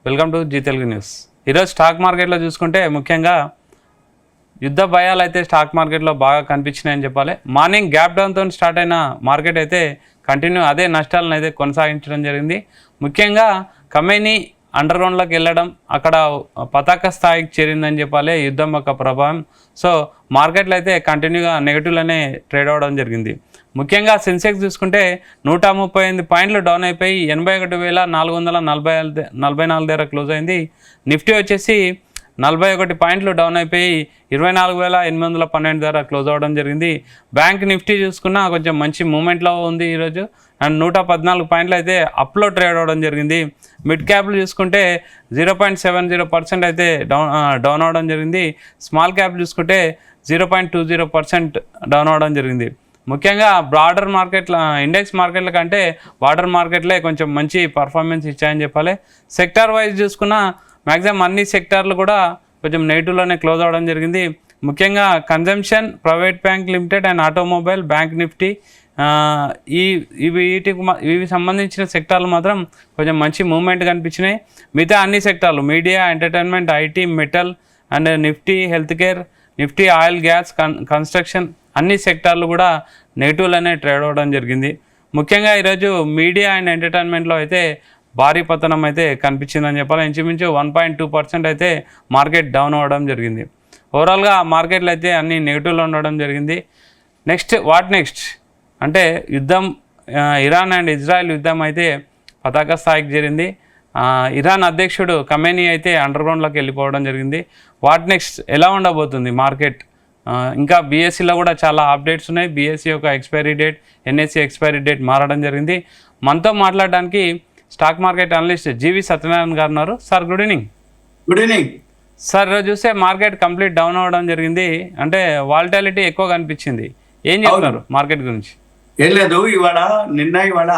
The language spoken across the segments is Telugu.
Welcome to Zee Telugu news. ఈరోజు స్టాక్ మార్కెట్లో చూసుకుంటే ముఖ్యంగా యుద్ధ భయాలు అయితే స్టాక్ మార్కెట్లో బాగా కనిపించినాయని చెప్పాలి. మార్నింగ్ గ్యాప్ డౌన్తో స్టార్ట్ అయిన మార్కెట్ అయితే కంటిన్యూ అదే నష్టాలను అయితే కొనసాగించడం జరిగింది. ముఖ్యంగా ఖమేనీ అండర్ గ్రౌండ్లోకి వెళ్ళడం అక్కడ పతాక స్థాయికి చేరిందని చెప్పాలి యుద్ధం యొక్క ప్రభావం. సో మార్కెట్లు అయితే కంటిన్యూగా నెగిటివ్లోనే ట్రేడ్ అవ్వడం జరిగింది. ముఖ్యంగా సెన్సెక్స్ చూసుకుంటే 138 పాయింట్లు డౌన్ అయిపోయి 81,444 దగ్గర క్లోజ్ అయింది. నిఫ్టీ వచ్చేసి 41 పాయింట్లు డౌన్ అయిపోయి 24,812 దగ్గర క్లోజ్ అవ్వడం జరిగింది. బ్యాంక్ నిఫ్టీ చూసుకున్నా కొంచెం మంచి మూమెంట్లో ఉంది ఈరోజు, అండ్ 114 పాయింట్లు అయితే అప్లో ట్రేడ్ అవ్వడం జరిగింది. మిడ్ క్యాప్లు చూసుకుంటే 0.70% అయితే డౌన్ అవ్వడం జరిగింది. స్మాల్ క్యాప్ చూసుకుంటే 0.20% డౌన్ అవ్వడం జరిగింది. ముఖ్యంగా బ్రాడర్ మార్కెట్ల ఇండెక్స్ మార్కెట్ల కంటే వాటర్ మార్కెట్లే కొంచెం మంచి పర్ఫార్మెన్స్ ఇచ్చాయని చెప్పాలి. సెక్టార్ వైజ్ చూసుకున్న మ్యాక్సిమం అన్ని సెక్టార్లు కూడా కొంచెం నెగిటివ్లోనే క్లోజ్ అవ్వడం జరిగింది. ముఖ్యంగా consumption, private bank limited and automobile, bank Nifty ఇవి సంబంధించిన సెక్టార్లు మాత్రం కొంచెం మంచి మూవ్మెంట్ కనిపించినాయి. మిగతా అన్ని సెక్టార్లు media, entertainment, IT, metal and Nifty health care, Nifty oil, gas, construction అన్ని సెక్టార్లు కూడా నెగిటివ్లోనే ట్రేడ్ అవ్వడం జరిగింది. ముఖ్యంగా ఈరోజు మీడియా అండ్ ఎంటర్టైన్మెంట్లో అయితే భారీ పతనం అయితే కనిపించిందని చెప్పాలి. ఇంచుమించు 1.2% అయితే మార్కెట్ డౌన్ అవ్వడం జరిగింది. ఓవరాల్గా మార్కెట్లు అయితే అన్ని నెగిటివ్లో ఉండడం జరిగింది. నెక్స్ట్ అంటే యుద్ధం, ఇరాన్ అండ్ ఇజ్రాయెల్ యుద్ధం అయితే పతాక స్థాయికి చేరింది. ఇరాన్ అధ్యక్షుడు ఖమేనీ అయితే అండర్ గ్రౌండ్లోకి వెళ్ళిపోవడం జరిగింది. నెక్స్ట్ ఎలా ఉండబోతుంది మార్కెట్? ఇంకా బీఎస్సీలో కూడా చాలా అప్డేట్స్ ఉన్నాయి. బీఎస్సీ యొక్క expiry date, NSC expiry date మారడం జరిగింది. మనతో మాట్లాడడానికి స్టాక్ మార్కెట్ అనలిస్ట్ జీవి సత్యనారాయణ గారు ఉన్నారు. Sir good evening. Good evening sir. చూస్తే మార్కెట్ కంప్లీట్ డౌన్ అవ్వడం జరిగింది, అంటే వాలటాలిటీ ఎక్కువ కనిపించింది. ఏం చెప్తున్నారు మార్కెట్ గురించి? ఏం లేదు, ఇవాళ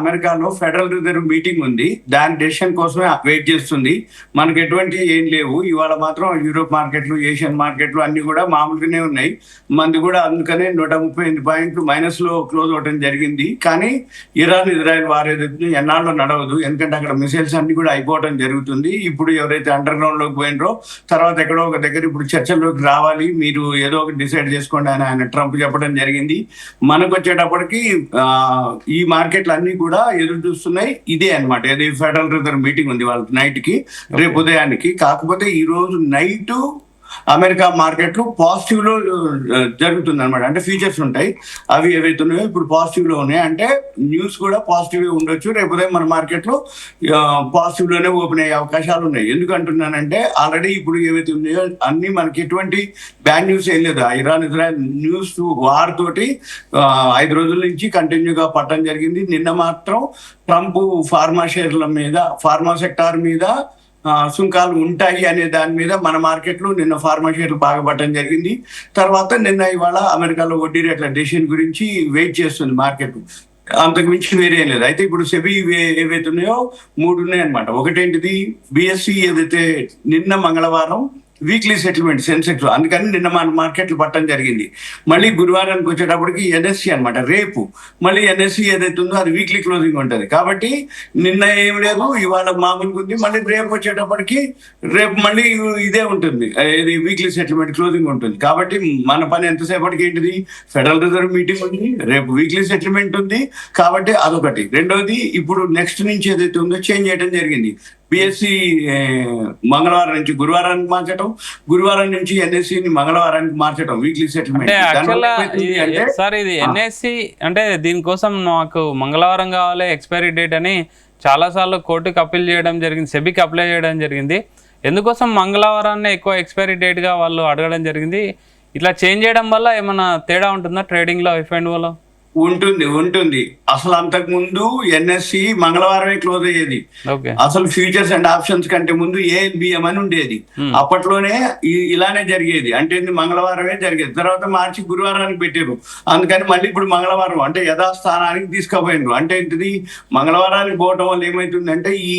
అమెరికాలో ఫెడరల్ రిజర్వ్ మీటింగ్ ఉంది. దాని డెసిషన్ కోసమే వెయిట్ చేస్తుంది. మనకు ఎటువంటి ఏం లేవు. ఇవాళ మాత్రం యూరోప్ మార్కెట్లు, ఏషియన్ మార్కెట్లు అన్ని కూడా మామూలుగానే ఉన్నాయి. మంది కూడా అందుకనే 138 పాయింట్లు మైనస్ లో క్లోజ్ అవడం జరిగింది. కానీ ఇరాన్ ఇజ్రాయెల్ వార్ ఏదైతే ఎన్నాళ్ళు నడవదు, ఎందుకంటే అక్కడ మిసైల్స్ అన్ని కూడా అయిపోవడం జరుగుతుంది. ఇప్పుడు ఎవరైతే అండర్ గ్రౌండ్ లోకి పోయినరో తర్వాత ఎక్కడో ఒక దగ్గర ఇప్పుడు చర్చల్లోకి రావాలి, మీరు ఏదో ఒకటి డిసైడ్ చేసుకోండి అని ఆయన ట్రంప్ చెప్పడం జరిగింది. మనకు వచ్చేటప్పటికి ఈ మార్కెట్లు అన్ని కూడా ఎదురు చూస్తున్నాయి. ఇదే అనమాట, ఏది ఫెడరల్ రిజర్వ్ మీటింగ్ ఉంది వాళ్ళకి నైట్ కి, రేపు ఉదయానికి. కాకపోతే ఈ రోజు నైట్ అమెరికా మార్కెట్లు పాజిటివ్ లో జరుగుతుంది అనమాట. అంటే ఫీచర్స్ ఉంటాయి, అవి ఏవైతే ఉన్నాయో ఇప్పుడు పాజిటివ్ లో ఉన్నాయి. అంటే న్యూస్ కూడా పాజిటివ్ ఉండొచ్చు. రేపు ఉదయం మన మార్కెట్లో పాజిటివ్ లోనే ఓపెన్ అయ్యే అవకాశాలు ఉన్నాయి. ఎందుకు అంటున్నానంటే ఆల్రెడీ ఇప్పుడు ఏవైతే ఉన్నాయో అన్ని మనకి ఎటువంటి బ్యాడ్ న్యూస్ ఏం లేదు. ఇరాన్ ఇజ్రాయెల్ న్యూస్ వార్ తోటి 5 రోజుల నుంచి కంటిన్యూగా పట్టడం జరిగింది. నిన్న మాత్రం ట్రంప్ ఫార్మా షేర్ల మీద, ఫార్మా సెక్టార్ మీద సుంకాలు ఉంటాయి అనే దాని మీద మన మార్కెట్లో నిన్న ఫార్మా షేర్లు బాగా పట్టడం జరిగింది. తర్వాత ఇవాళ అమెరికాలో వడ్డీ రేట్ల డెసిషన్ గురించి వెయిట్ చేస్తుంది మార్కెట్. అంతకు మించి వేరే లేదు. అయితే ఇప్పుడు సెబీ ఏవైతే ఉన్నాయో 3 ఉన్నాయి అనమాట. ఒకటేంటిది బిఎస్సి ఏదైతే నిన్న మంగళవారం వీక్లీ సెటిల్మెంట్ సెన్సెక్స్, అందుకని నిన్న మన మార్కెట్లు పట్టడం జరిగింది. మళ్ళీ గురువారానికి వచ్చేటప్పటికి ఎన్ఎస్సి అనమాట. రేపు మళ్ళీ ఎన్ఎస్సి ఏదైతే ఉందో అది వీక్లీ క్లోజింగ్ ఉంటుంది. కాబట్టి నిన్న ఏం లేదు, ఇవాళ మామూలుగా ఉంది. మళ్ళీ రేపు వచ్చేటప్పటికి రేపు మళ్ళీ ఇదే ఉంటుంది, ఇది వీక్లీ సెటిల్మెంట్ క్లోజింగ్ ఉంటుంది. కాబట్టి మన పని ఎంతసేపటికి ఏంటిది, ఫెడరల్ రిజర్వ్ మీటింగ్ ఉంది, రేపు వీక్లీ సెటిల్మెంట్ ఉంది. కాబట్టి అదొకటి. రెండవది, ఇప్పుడు నెక్స్ట్ నుంచి ఏదైతే ఉందో చేంజ్ చేయడం జరిగింది. బిఎస్సి మంగళవారం నుంచి గురువారానికి మార్చడం, గురువారం నుంచి ఎన్ఎస్సిని మంగళవారానికి మార్చడం, వీక్లీ సెటిల్మెంట్. సార్ ఇది ఎన్ఎస్సి అంటే దీనికోసం నాకు మంగళవారం కావాలి ఎక్స్పైరీ డేట్ అని చాలాసార్లు కోర్టుకి అప్పీల్ చేయడం జరిగింది, సెబీకి అప్లై చేయడం జరిగింది. ఎందుకోసం మంగళవారాన్ని ఎక్కువ ఎక్స్పైరీ డేట్గా వాళ్ళు అడగడం జరిగింది? ఇట్లా చేంజ్ చేయడం వల్ల ఏమైనా తేడా ఉంటుందా ట్రేడింగ్లో, ఎఫ్ఎండ్ఓలో? ఉంటుంది. అసలు అంతకు ముందు ఎన్ఎస్సి మంగళవారమే క్లోజ్ అయ్యేది. అసలు ఫ్యూచర్స్ అండ్ ఆప్షన్స్ కంటే ముందు ఏఎల్బిఎం అని ఉండేది. అప్పట్లోనే ఇలానే జరిగేది. అంటే మంగళవారమే జరిగేది. తర్వాత మార్చి గురువారానికి పెట్టారు. అందుకని మళ్ళీ ఇప్పుడు మంగళవారం అంటే యథాస్థానానికి తీసుకుపోయినారు. అంటే ఏంటిది, మంగళవారానికి పోవటం వల్ల ఏమైతుందంటే ఈ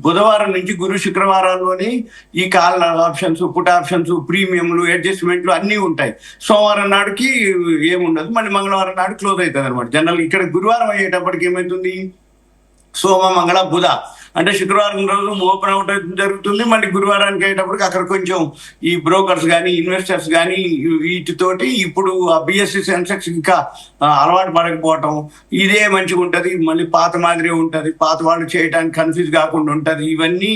బుధవారం నుంచి గురు శుక్రవారాల్లోని ఈ కాల్ ఆప్షన్స్, పుట్ ఆప్షన్స్, ప్రీమియంలు, అడ్జస్ట్మెంట్లు అన్నీ ఉంటాయి. సోమవారం నాడుకి ఏముండదు, మళ్ళీ మంగళవారం నాడు క్లోజ్ అవుతుంది అనమాట. జనరల్ ఇక్కడ గురువారం అయ్యేటప్పటికి ఏమైతుంది, సోమ మంగళ బుధ అంటే శుక్రవారం రోజు ఓపెన్ అవటం జరుగుతుంది. మళ్ళీ గురువారానికి అయ్యేటప్పటికి అక్కడ కొంచెం ఈ బ్రోకర్స్ కానీ ఇన్వెస్టర్స్ కానీ వీటితోటి ఇప్పుడు ఆ బిఎస్సి సెన్సెక్స్ ఇంకా అలవాటు పడకపోవటం ఇదే మంచిగా ఉంటుంది. మళ్ళీ పాత మాదిరి ఉంటుంది, పాత వాళ్ళు చేయడానికి కన్ఫ్యూజ్ కాకుండా ఉంటుంది ఇవన్నీ.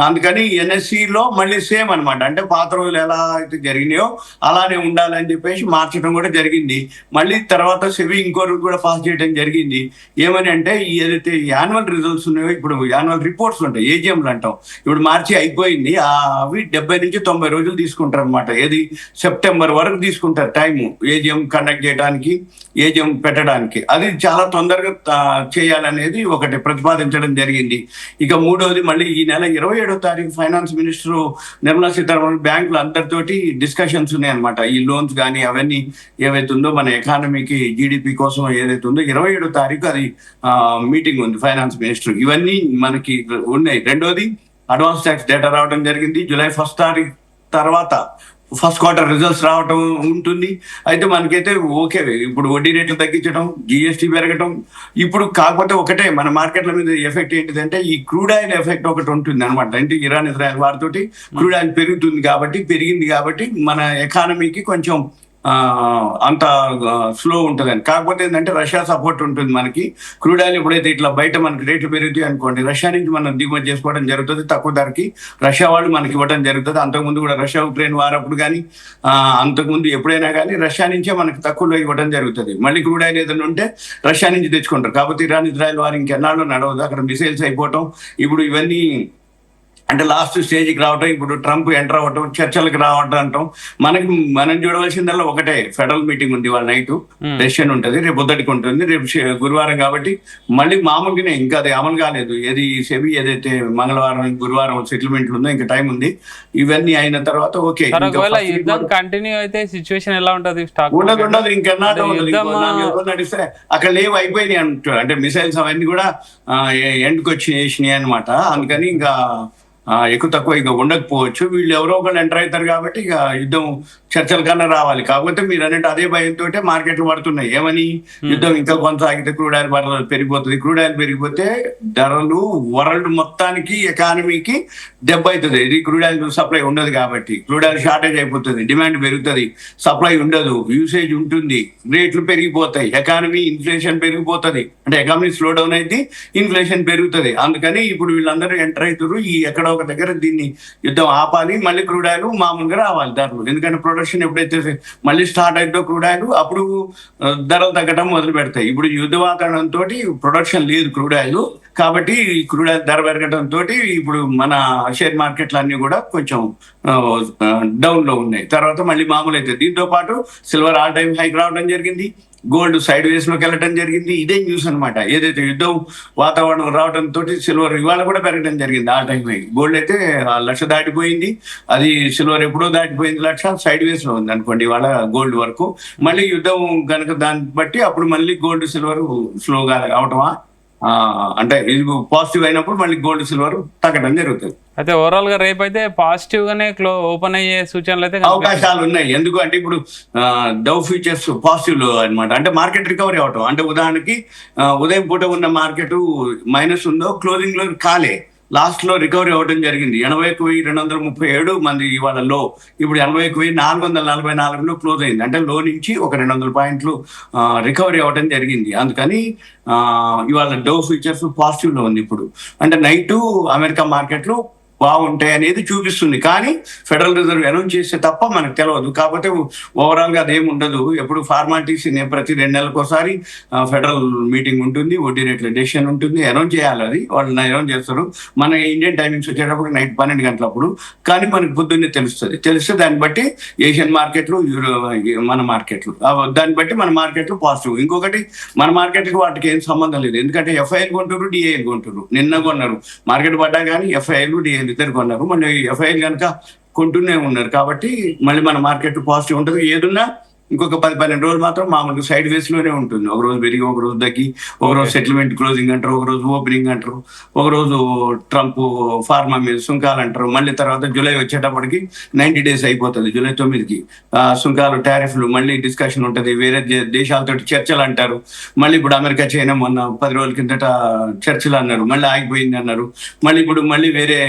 అందుకని ఎన్ఎస్సిలో మళ్ళీ సేమ్ అనమాట, అంటే పాత రోజులు ఎలా అయితే జరిగినాయో అలానే ఉండాలని చెప్పేసి మార్చడం కూడా జరిగింది. మళ్ళీ తర్వాత సెబీ ఇంకో రూల్ కూడా పాస్ చేయడం జరిగింది. ఏమని అంటే ఏదైతే యాన్యువల్ రిజల్ట్స్ ఉన్నాయో, ఇప్పుడు యాన్యువల్ రిపోర్ట్స్ ఉంటాయి ఏజిఎంలు అంటాం, ఇప్పుడు మార్చి అయిపోయింది, అవి 70 నుంచి 90 రోజులు తీసుకుంటారు అనమాట. ఏది సెప్టెంబర్ వరకు తీసుకుంటారు టైము ఏజిఎం కండక్ట్ చేయడానికి, ఏజిఎం పెట్టడానికి. అది చాలా తొందరగా చేయాలనేది ఒకటి ప్రతిపాదించడం జరిగింది. ఇక మూడవది మళ్ళీ ఈ నెల 27వ తారీఖు ఫైనాన్స్ మినిస్టర్ నిర్మలా సీతారామన్ బ్యాంకులు అందరితోటి డిస్కషన్స్ ఉన్నాయన్నమాట. ఈ లోన్స్ కానీ అవన్నీ ఏవైతే ఉందో మన ఎకానమీకి జీడిపి కోసం ఏదైతే ఉందో 27వ తారీఖు అది మీటింగ్ ఉంది ఫైనాన్స్ మినిస్టర్. ఇవన్నీ మనకి ఉన్నాయి. రెండోది అడ్వాన్స్ ట్యాక్స్ డేటా రావడం జరిగింది. జూలై 1వ తారీఖు తర్వాత ఫస్ట్ క్వార్టర్ రిజల్ట్స్ రావటం ఉంటుంది. అయితే మనకైతే ఓకే, ఇప్పుడు వడ్డీ రేట్లు తగ్గించడం, జిఎస్టీ పెరగటం, ఇప్పుడు కాకపోతే ఒకటే మన మార్కెట్ల మీద ఎఫెక్ట్ ఏంటిదంటే ఈ క్రూడ్ ఆయిల్ ఎఫెక్ట్ ఒకటి ఉంటుంది అనమాట. అంటే ఇరాన్ ఇజ్రాయెల్ వారితోటి క్రూడ్ ఆయిల్ పెరిగింది కాబట్టి మన ఎకానమీకి కొంచెం అంత స్లో ఉంటుందని. కాకపోతే ఏంటంటే రష్యా సపోర్ట్ ఉంటుంది మనకి. క్రూడ్ ఆయిల్ ఎప్పుడైతే ఇట్లా బయట మనకి రేట్లు పెరుగుతాయి అనుకోండి, రష్యా నుంచి మనం దిగుమతి చేసుకోవడం జరుగుతుంది తక్కువ ధరకి, రష్యా వాళ్ళు మనకి ఇవ్వడం జరుగుతుంది. అంతకుముందు కూడా రష్యా ఉక్రెయిన్ వారప్పుడు కానీ అంతకుముందు ఎప్పుడైనా కానీ రష్యా నుంచే మనకి తక్కువలో ఇవ్వడం జరుగుతుంది. మళ్ళీ క్రూడ్ ఆయిల్ ఏదైనా ఉంటే రష్యా నుంచి తెచ్చుకుంటారు. కాకపోతే ఇరాన్ ఇజ్రాయెల్ వారు ఇంకెన్నాళ్ళు నడవదు, అక్కడ మిసైల్స్ అయిపోవటం, ఇప్పుడు ఇవన్నీ అంటే లాస్ట్ స్టేజ్కి రావటం, ఇప్పుడు ట్రంప్ ఎంటర్ అవ్వటం, చర్చలకు రావటం అంటాం. మనం చూడవలసిందల్లా ఒకటే, ఫెడరల్ మీటింగ్ ఉంది వాళ్ళ నైట్, డెసిషన్ ఉంటుంది, రేపు పొద్దుటికి ఉంటుంది, రేపు గురువారం కాబట్టి మళ్ళీ మామూలుగానే, ఇంకా అది అమలు కాలేదు. ఏది సెబీ ఏదైతే మంగళవారం గురువారం సెటిల్మెంట్లు ఉందో ఇంకా టైం ఉంది. ఇవన్నీ అయిన తర్వాత ఓకే, కంటిన్యూ అయితే సిచ్యువేషన్ ఎలా ఉంటుంది? ఉండదు ఇంకెన్నాళ్ళు నడిస్తే అక్కడ లేవు అయిపోయినాయి అంటారు. అంటే మిసైల్స్ అవన్నీ కూడా ఎండ్కి వచ్చేసినాయి అనమాట. అందుకని ఇంకా ఎక్కువ తక్కువ ఇక ఉండకపోవచ్చు. వీళ్ళు ఎవరో ఒకళ్ళు ఎంటర్ అవుతారు కాబట్టి ఇక యుద్ధం చర్చల కన్నా రావాలి. కాకపోతే మీరు అన్నట్టు అదే భయంతో మార్కెట్లు పడుతున్నాయి. ఏమని, యుద్ధం ఇంకా కొనసాగితే క్రూడ్ ఆయిల్ పెరిగిపోతుంది. క్రూడ్ ఆయిల్ పెరిగిపోతే ధరలు వరల్డ్ మొత్తానికి ఎకానమీకి దెబ్బ అవుతుంది. ఇది క్రూడ్ ఆయిల్ సప్లై ఉండదు కాబట్టి క్రూడ్ ఆయిల్ షార్టేజ్ అయిపోతుంది, డిమాండ్ పెరుగుతుంది, సప్లై ఉండదు, యూసేజ్ ఉంటుంది, రేట్లు పెరిగిపోతాయి, ఎకానమీ ఇన్ఫ్లేషన్ పెరిగిపోతుంది. అంటే ఎకానమీ స్లో డౌన్ అయితే ఇన్ఫ్లేషన్ పెరుగుతుంది. అందుకని ఇప్పుడు వీళ్ళందరూ ఎంటర్ అవుతారు. ఈ ఎక్కడో ఒక దగ్గర దీన్ని యుద్ధం ఆపాలి, మళ్ళీ క్రూడ్ ఆయిల్ మామూలుగా రావాలి ధరలు. ఎందుకంటే ప్రొడక్షన్ ఎప్పుడైతే మళ్ళీ స్టార్ట్ అవుతుందో క్రూడ్ ఆయిల్, అప్పుడు ధరలు తగ్గడం మొదలు పెడతాయి. ఇప్పుడు యుద్ధ వాతావరణంతో ప్రొడక్షన్ లేదు క్రూడ్ ఆయిల్ కాబట్టి క్రూడ్ ఆయిల్ ధర పెరగడంతో ఇప్పుడు మన షేర్ మార్కెట్లు అన్ని కూడా కొంచెం డౌన్ లో ఉన్నాయి. తర్వాత మళ్ళీ మామూలు అవుతుంది. దీంతో పాటు సిల్వర్ ఆల్ టైమ్ హైక్ రావడం జరిగింది, గోల్డ్ సైడ్ వేస్ లోకి వెళ్ళడం జరిగింది. ఇదే న్యూస్ అనమాట. ఏదైతే యుద్ధం వాతావరణం రావడంతో సిల్వర్ ఇవాళ కూడా పెరగడం జరిగింది ఆల్ టైమ్ హై. గోల్డ్ అయితే 1,00,000 దాటిపోయింది, అది సిల్వర్ ఎప్పుడో దాటిపోయింది 1,00,000, సైడ్ వేస్ లో ఉంది అనుకోండి ఇవాళ గోల్డ్ వరకు. మళ్ళీ యుద్ధం కనుక దాన్ని బట్టి అప్పుడు మళ్ళీ గోల్డ్ సిల్వర్ స్లోగా అవటమా, అంటే ఇది పాజిటివ్ అయినప్పుడు మళ్ళీ గోల్డ్ సిల్వర్ తగ్గడం జరుగుతుంది. అయితే ఓవరాల్ గా రేపు అయితే పాజిటివ్ గానే ఓపెన్ అయ్యే సూచనలు అయితే అవకాశాలు ఉన్నాయి. ఎందుకు అంటే ఇప్పుడు డౌ ఫ్యూచర్స్ పాజిటివ్ లో అనమాట, అంటే మార్కెట్ రికవరీ అవటం. అంటే ఉదాహరణకి ఉదయం పూట ఉన్న మార్కెట్ మైనస్ ఉందో, క్లోజింగ్ లో కాలే, లాస్ట్ లో రికవరీ అవ్వడం జరిగింది. 81,237 మంది ఇవాళ లో, ఇప్పుడు 81,444లో క్లోజ్ అయింది. అంటే లో నుంచి ఒక 200 పాయింట్లు రికవరీ అవ్వడం జరిగింది. అందుకని ఇవాళ డౌ ఫ్యూచర్స్ పాజిటివ్ లో ఉంది. ఇప్పుడు అంటే నైట్ అమెరికా మార్కెట్లు బాగుంటాయి అనేది చూపిస్తుంది. కానీ ఫెడరల్ రిజర్వ్ అనౌన్స్ చేస్తే తప్ప మనకు తెలియదు. కాకపోతే ఓవరాల్ గా అదేమి ఉండదు. ఎప్పుడు ఫార్మాలిటీస్ ప్రతి 2 నెలలకు ఒకసారి ఫెడరల్ మీటింగ్ ఉంటుంది, వడ్డీ రేట్ల డెసిషన్ ఉంటుంది, అనౌన్స్ చేయాలి. అది వాళ్ళు అనౌన్స్ చేస్తారు. మన ఇండియన్ టైమింగ్స్ వచ్చేటప్పుడు నైట్ 12 గంటలప్పుడు. కానీ మనకు పొద్దున్నే తెలిస్తే దాన్ని బట్టి ఏషియన్ మార్కెట్లు, మన మార్కెట్లు, దాన్ని బట్టి మన మార్కెట్లు పాజిటివ్. ఇంకొకటి మన మార్కెట్కి వాటికి ఏం సంబంధం లేదు. ఎందుకంటే ఎఫ్ఐఎల్ కొంటారు, డిఐఎల్ కొంటారు. నిన్న కొన్నారు, మార్కెట్ పడ్డా కానీ ఎఫ్ఐఎల్ డిఐఎల్ ఇద్దరు కొన్నారు. మళ్ళీ ఎఫ్ఐఎల్ కనుక కొంటూనే ఉన్నారు. కాబట్టి మళ్ళీ మన మార్కెట్ పాజిటివ్ ఉంటుంది. ఏదున్నా ఇంకొక 10-12 రోజులు మాత్రం మామూలుగా సైడ్ వేస్ లోనే ఉంటుంది. ఒక రోజు పెరిగి ఒక రోజు తగ్గి, ఒక రోజు సెటిల్మెంట్ క్లోజింగ్ అంటారు, ఒక రోజు ఓపెనింగ్ అంటారు, ఒక రోజు ట్రంప్ ఫార్మా మీద సుంకాలు అంటారు. మళ్ళీ తర్వాత జూలై వచ్చేటప్పటికి 90 days అయిపోతుంది. జూలై 9కి సుంకాలు టారిఫ్లు మళ్ళీ డిస్కషన్ ఉంటుంది. వేరే దేశాలతో చర్చలు అంటారు. మళ్ళీ ఇప్పుడు అమెరికా చైనా మొన్న 10 రోజుల కిందట చర్చలు అన్నారు, మళ్ళీ ఆగిపోయింది అన్నారు. మళ్ళీ ఇప్పుడు మళ్ళీ వేరే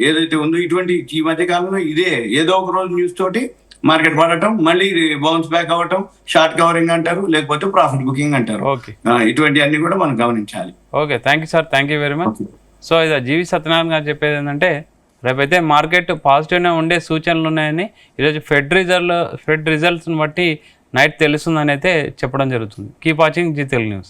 ఏదైతే ఉందో ఇటువంటి ఈ మధ్య కాలంలో ఇదే ఏదో ఒక రోజు న్యూస్ తోటి మార్కెట్ పడటం, మళ్ళీ బౌన్స్ బ్యాక్ అవ్వటం, షార్ట్ కవరింగ్ అంటారు, లేకపోతే ప్రాఫిట్ బుకింగ్ అంటారు. ఓకే, ఇటువంటి అన్ని కూడా మనం గమనించాలి. Okay, thank you sir, thank you very much. So ఇది జీవి సత్యనారాయణ గారు చెప్పేది ఏంటంటే రేపైతే మార్కెట్ పాజిటివ్నే ఉండే సూచనలు ఉన్నాయని, ఈరోజు ఫెడ్ రిజల్ట్స్ని బట్టి నైట్ తెలుస్తుందని అయితే చెప్పడం జరుగుతుంది. Keep watching Zee Telugu news.